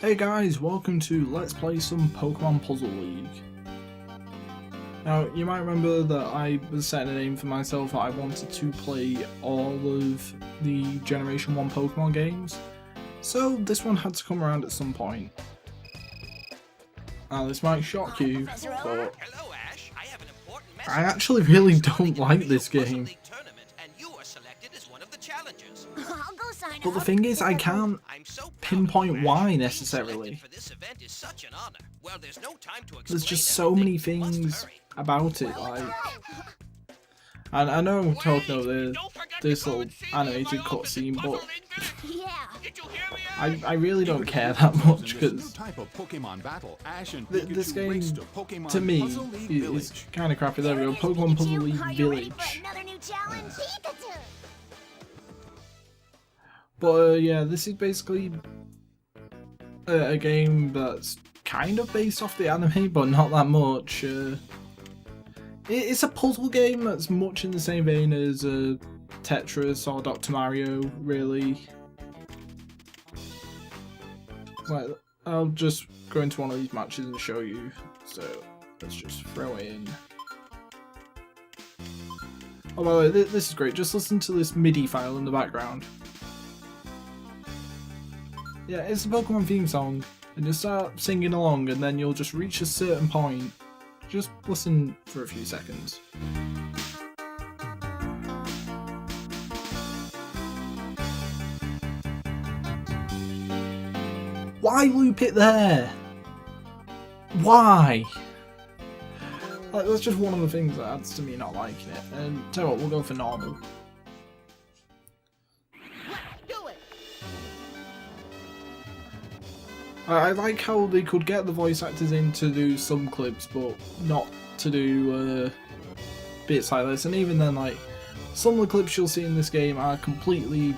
Hey guys, welcome to Let's Play some Pokemon Puzzle League. Now, you might remember that I was setting a name for myself that I wanted to play all of the Generation 1 Pokemon games, so this one had to come around at some point. Now, this might shock you, but I actually really don't like this game. But the thing is, I can't pinpoint why necessarily. There's just so many things about it, like... And I know I'm talking about this little animated cutscene, but I really don't care that much, because this game, to me, is kind of crappy. There we go, Pokemon Puzzle League Village. But yeah, this is basically a game that's kind of based off the anime, but not that much. It's a puzzle game that's much in the same vein as Tetris or Dr. Mario, really. Well, I'll just go into one of these matches and show you, so let's just throw it in. Oh, by the way, this is great, just listen to this MIDI file in the background. Yeah, it's a Pokemon theme song, and you start singing along and then you'll just reach a certain point. Just listen for a few seconds. Why loop it there? Why? Like, that's just one of the things that adds to me not liking it. And tell you what, we'll go for normal. I like how they could get the voice actors in to do some clips, but not to do bits like this. And even then, like, some of the clips you'll see in this game are completely,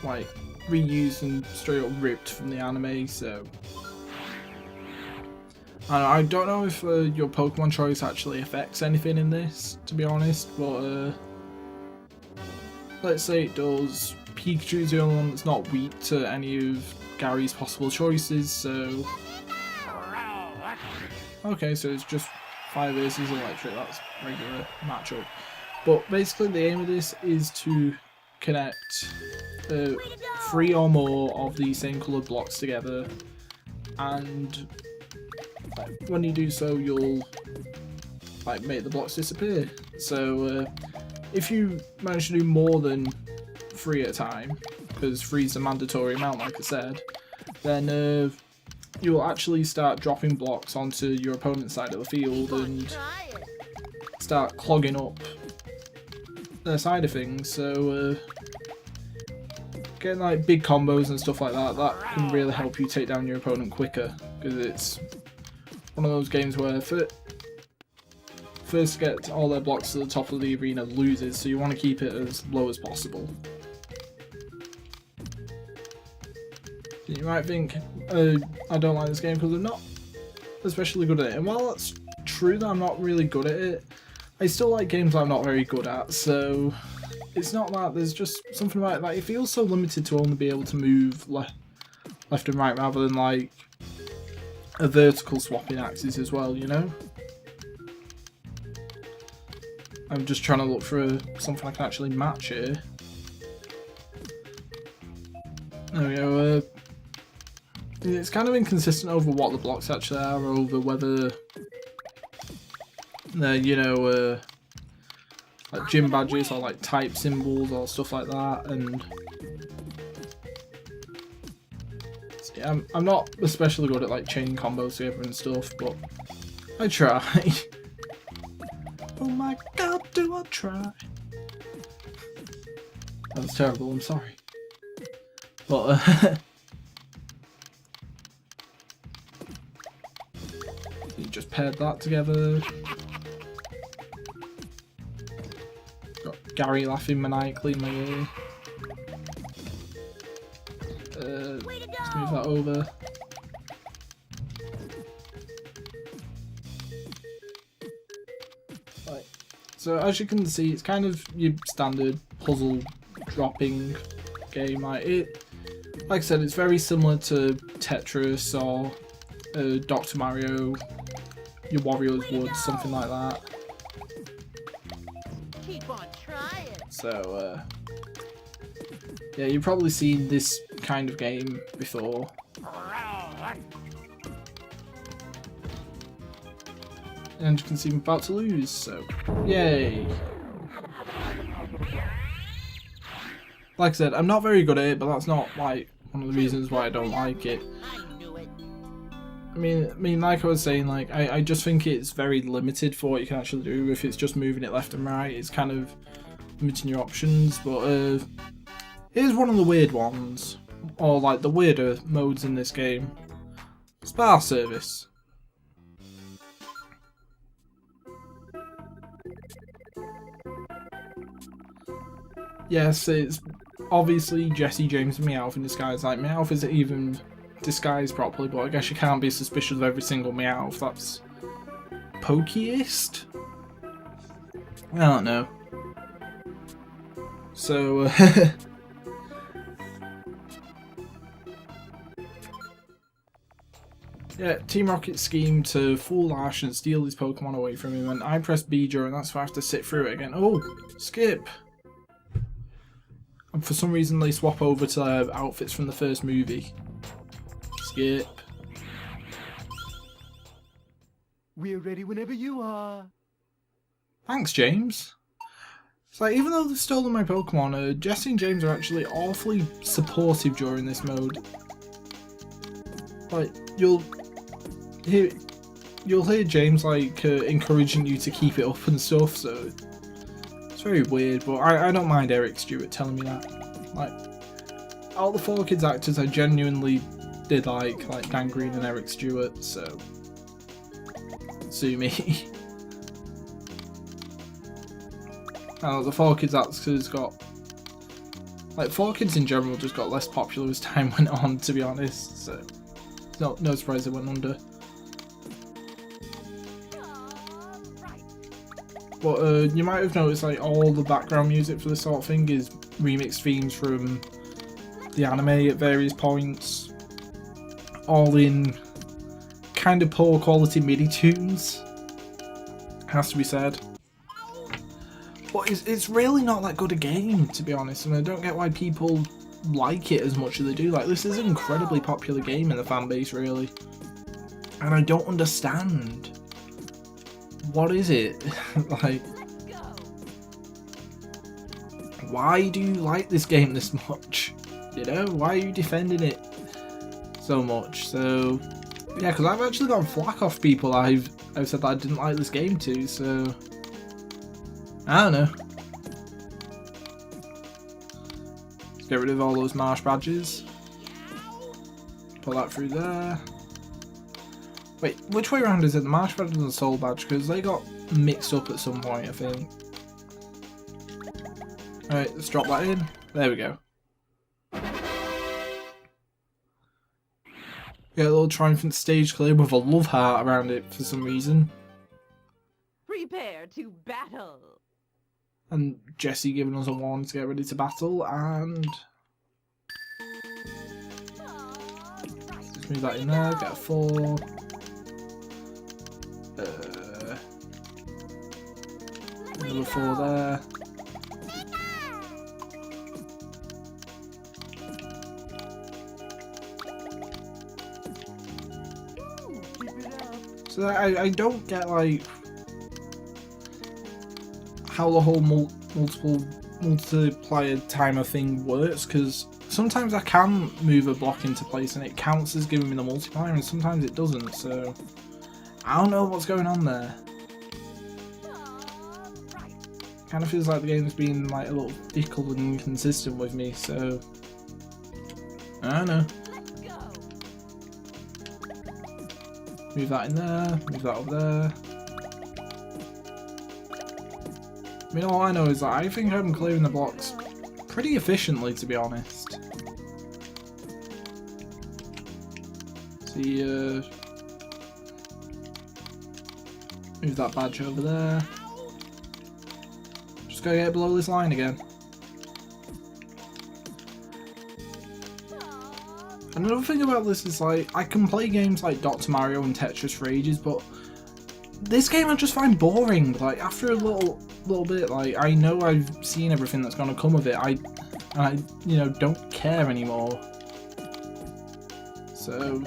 like, reused and straight up ripped from the anime, so... I don't know if your Pokemon choice actually affects anything in this, to be honest, but let's say it does. Pikachu's the only one that's not weak to any of Gary's possible choices, so... Okay, so it's just fire versus electric, that's a regular matchup. But basically the aim of this is to connect 3 or more of the same coloured blocks together, and when you do so you'll make the blocks disappear. So if you manage to do more than 3 at a time, because 3 is a mandatory amount like I said, then you'll actually start dropping blocks onto your opponent's side of the field and start clogging up their side of things. So getting like big combos and stuff like that can really help you take down your opponent quicker, because it's one of those games where first get all their blocks to the top of the arena loses, so you want to keep it as low as possible. You might think, I don't like this game because I'm not especially good at it. And while that's true that I'm not really good at it, I still like games I'm not very good at, so it's not that. There's just something about it, like, it feels so limited to only be able to move left and right rather than like a vertical swapping axis as well, you know? I'm just trying to look for something I can actually match here. There we go. It's kind of inconsistent over what the blocks actually are, over whether they're, you know, like gym badges or like type symbols or stuff like that. And so yeah, I'm not especially good at like chaining combos together and stuff, but I try. Oh my god, do I try? That was terrible, I'm sorry. But you just paired that together. Got Gary laughing maniacally in my ear. Let's move that over. Right, So as you can see, it's kind of your standard puzzle dropping game. Like I said, it's very similar to Tetris or Dr. Mario, your Warriors Wood, something like that. Keep on trying. So yeah, you've probably seen this kind of game before. And you can see I'm about to lose, so yay! Like I said, I'm not very good at it, but that's not like one of the reasons why I don't like it. I knew it. I mean, like I was saying, like I just think it's very limited for what you can actually do. If it's just moving it left and right, it's kind of limiting your options. But here's one of the weird ones, or like the weirder modes in this game: spa service. Yes, it's obviously Jesse James and Meowth in disguise. Like, Meowth isn't even disguised properly, but I guess you can't be suspicious of every single Meowth. That's pokiest? I don't know. So, yeah, Team Rocket's scheme to fool Ash and steal his Pokemon away from him, and I press B during, that's why I have to sit through it again. Oh, skip! And for some reason they swap over to their outfits from the first movie. Skip. We're ready whenever you are. Thanks, James. It's like, even though they've stolen my Pokemon, Jesse and James are actually awfully supportive during this mode. Like, you'll hear James like encouraging you to keep it up and stuff, so it's very weird, but I don't mind Eric Stewart telling me that. Like, all the 4Kids actors I genuinely did like Dan Green and Eric Stewart, so sue me. The 4Kids actors got, like, 4Kids in general just got less popular as time went on, to be honest, so no surprise they went under. But you might have noticed, like, all the background music for this sort of thing is remixed themes from the anime at various points, all in kind of poor quality MIDI tunes, has to be said. But it's really not that good a game, to be honest, and I don't get why people like it as much as they do. Like, this is an incredibly popular game in the fan base, really, and I don't understand. What is it? Like, why do you like this game this much? You know, why are you defending it so much? So, yeah, because I've actually gotten flack off people I've said that I didn't like this game to, so I don't know. Let's get rid of all those marsh badges. Put that through there. Wait, which way around is it? The marsh badge and the soul badge? Because they got mixed up at some point, I think. Alright, let's drop that in. There we go. Get a little triumphant stage clear with a love heart around it for some reason. Prepare to battle. And Jesse giving us a warning to get ready to battle, and let's move that in there, get a 4. Another 4 there. So I don't get, like, how the whole multiplayer timer thing works, because sometimes I can move a block into place and it counts as giving me the multiplier, and sometimes it doesn't, so I don't know what's going on there. Kind of feels like the game's been, like, a little fickle and inconsistent with me, so I don't know. Move that in there, move that up there. I mean, all I know is that I think I'm clearing the blocks pretty efficiently, to be honest. See, move that badge over there. gotta get below this line again. Another thing about this is, like, I can play games like Dr. Mario and Tetris for ages, but this game I just find boring. Like, after a little bit, like, I know I've seen everything that's gonna come of it. I you know, don't care anymore. So,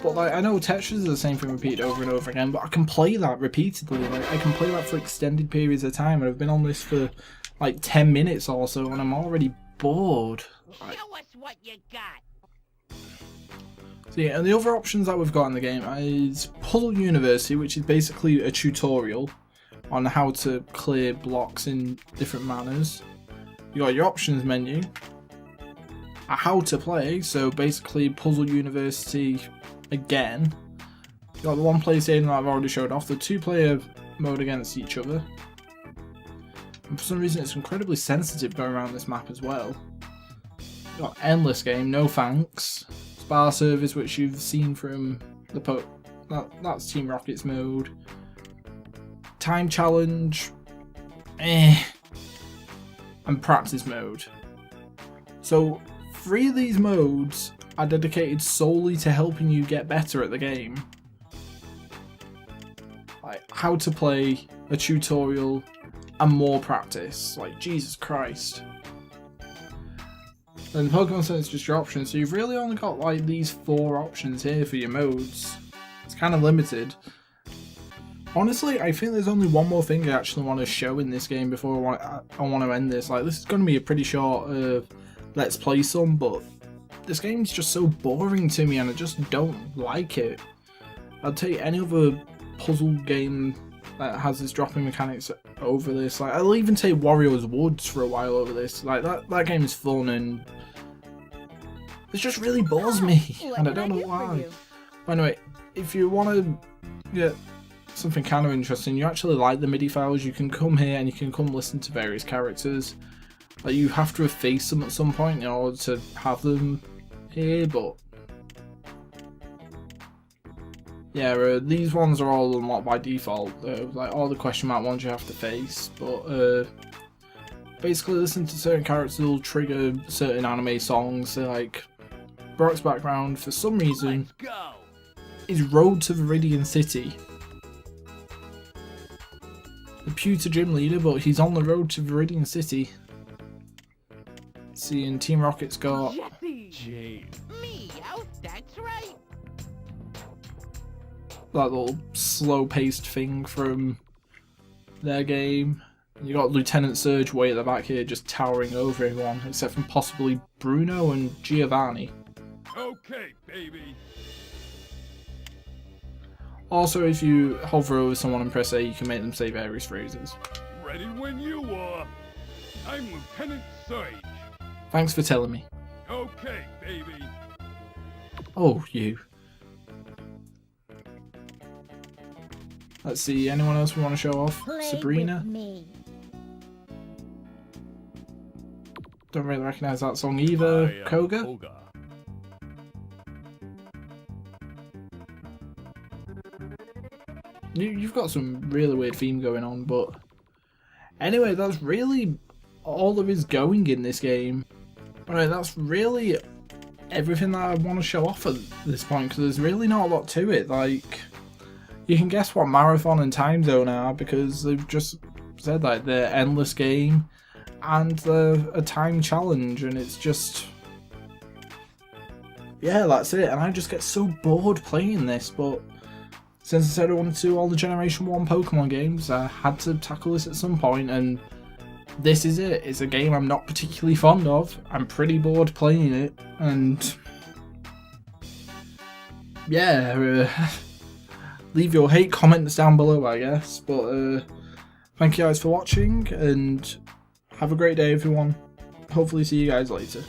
but like, I know Tetris is the same thing repeated over and over again, but I can play that repeatedly. Like, I can play that for extended periods of time, and I've been on this for like 10 minutes or so, and I'm already bored. Like, Show us what you got. so yeah, and the other options that we've got in the game is Puzzle University, which is basically a tutorial on how to clear blocks in different manners. You got your options menu, a how to play, so basically Puzzle University again. You got the one player stadium that I've already showed off, the 2-player mode against each other. And for some reason it's incredibly sensitive going around this map as well. You got endless game, no thanks. Spa service, which you've seen from the that's Team Rocket's mode. Time challenge, and practice mode. So 3 of these modes are dedicated solely to helping you get better at the game. Like how to play, a tutorial, and more practice. Like, Jesus Christ. And Pokemon Center is just your options, so you've really only got like these 4 options here for your modes. It's kind of limited. Honestly, I think there's only one more thing I actually want to show in this game before I want to end this. Like, this is going to be a pretty short let's play some, but this game's just so boring to me and I just don't like it. I'd take any other puzzle game that has this dropping mechanics over this. Like, I'll even take Wario's Woods for a while over this. Like, that game is fun and it just really bores me, and I don't know why. But anyway, if you want to get something kind of interesting, you actually like the MIDI files, you can come here and you can come listen to various characters. Like, you have to have faced them at some point in order to have them here, but yeah, these ones are all unlocked by default. Like, all the question mark ones you have to face, but basically listening to certain characters will trigger certain anime songs. So, like, Brock's background for some reason is Road to Viridian City. The Pewter gym leader, but he's on the road to Viridian City. See, and Team Rocket's got Jesse. Me out, that's right. that little slow-paced thing from their game. You got Lieutenant Surge way at the back here, just towering over everyone, except from possibly Bruno and Giovanni. Okay, baby. Also, if you hover over someone and press A, you can make them say various phrases. Ready when you are. I'm Lieutenant Surge. Thanks for telling me. Okay, baby. Oh, you. Let's see, anyone else we want to show off? Sabrina? Don't really recognise that song either. Koga? You've got some really weird theme going on, but anyway, that's really all there is going in this game. Alright, that's really everything that I want to show off at this point, because there's really not a lot to it. Like, you can guess what Marathon and Time Zone are, because they've just said, like, they're endless game and they're a time challenge, and it's just, yeah, that's it. And I just get so bored playing this, but since I said I wanted to do all the Generation 1 Pokemon games, I had to tackle this at some point, and this is it. It's a game I'm not particularly fond of. I'm pretty bored playing it, and yeah, leave your hate comments down below, I guess. But thank you guys for watching, and have a great day, everyone. Hopefully see you guys later.